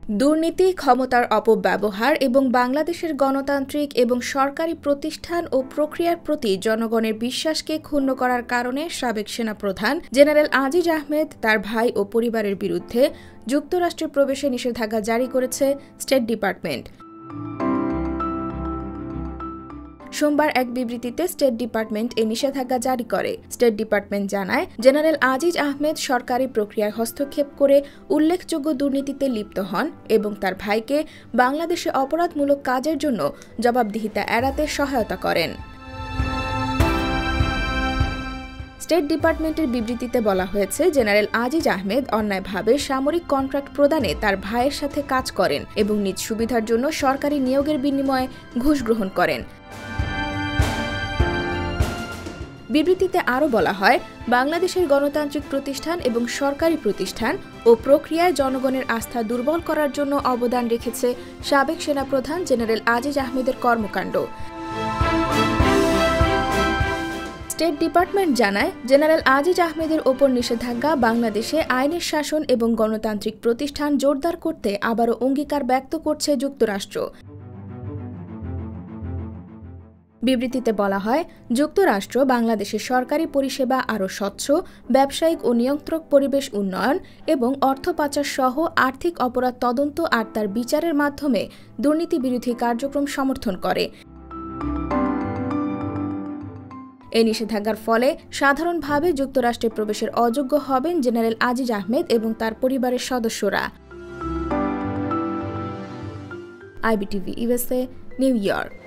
দুর্নীতি, ক্ষমতার অপব্যবহার এবং বাংলাদেশের গণতান্ত্রিক এবং সরকারি প্রতিষ্ঠান ও প্রক্রিয়ার প্রতি জনগণের বিশ্বাসকে ক্ষুণ্ণ করার কারণে সাবেক সেনাপ্রধান জেনারেল আজিজ আহমেদ তার ভাই ও পরিবারের বিরুদ্ধে যুক্তরাষ্ট্রে প্রবেশে নিষেধাজ্ঞা জারি করেছে স্টেট ডিপার্টমেন্ট। সোমবার এক বিবৃতিতে স্টেট ডিপার্টমেন্ট এই নিষেধাজ্ঞা জারি করে। স্টেট ডিপার্টমেন্ট জানায়, জেনারেল আজিজ আহমেদ সরকারি প্রক্রিয়ায় হস্তক্ষেপ করে উল্লেখযোগ্য দুর্নীতিতে লিপ্ত হন এবং তার ভাইকে বাংলাদেশে অপরাধমূলক কাজের জন্য জবাবদিহিতা এড়াতে সহায়তা করেন। স্টেট ডিপার্টমেন্টের বিবৃতিতে বলা হয়েছে, জেনারেল আজিজ আহমেদ অন্যায়ভাবে সামরিক কন্ট্রাক্ট প্রদানে তার ভাইয়ের সাথে কাজ করেন এবং নিজ সুবিধার জন্য সরকারি নিয়োগের বিনিময়ে ঘুষ গ্রহণ করেন। বিবৃতিতে আরও বলা হয়, বাংলাদেশের গণতান্ত্রিক প্রতিষ্ঠান এবং সরকারি প্রতিষ্ঠান ও প্রক্রিয়ায় জনগণের আস্থা দুর্বল করার জন্য অবদান রেখেছে সাবেক সেনাপ্রধান জেনারেল আজিজ আহমেদের কর্মকাণ্ড। স্টেট ডিপার্টমেন্ট জানায়, জেনারেল আজিজ আহমেদের ওপর নিষেধাজ্ঞা বাংলাদেশে আইনের শাসন এবং গণতান্ত্রিক প্রতিষ্ঠান জোরদার করতে আবারও অঙ্গীকার ব্যক্ত করছে যুক্তরাষ্ট্র। বিবৃতিতে বলা হয়, যুক্তরাষ্ট্র বাংলাদেশের সরকারি পরিষেবা আরও স্বচ্ছ, ব্যবসায়িক ও নিয়ন্ত্রক পরিবেশ উন্নয়ন এবং অর্থ পাচার সহ আর্থিক অপরাধ তদন্ত আর তার বিচারের মাধ্যমে দুর্নীতি বিরোধী কার্যক্রম সমর্থন করে। এই নিষেধাজ্ঞার ফলে সাধারণভাবে যুক্তরাষ্ট্রে প্রবেশের অযোগ্য হবেন জেনারেল আজিজ আহমেদ এবং তার পরিবারের সদস্যরা। IBTV USA, new York.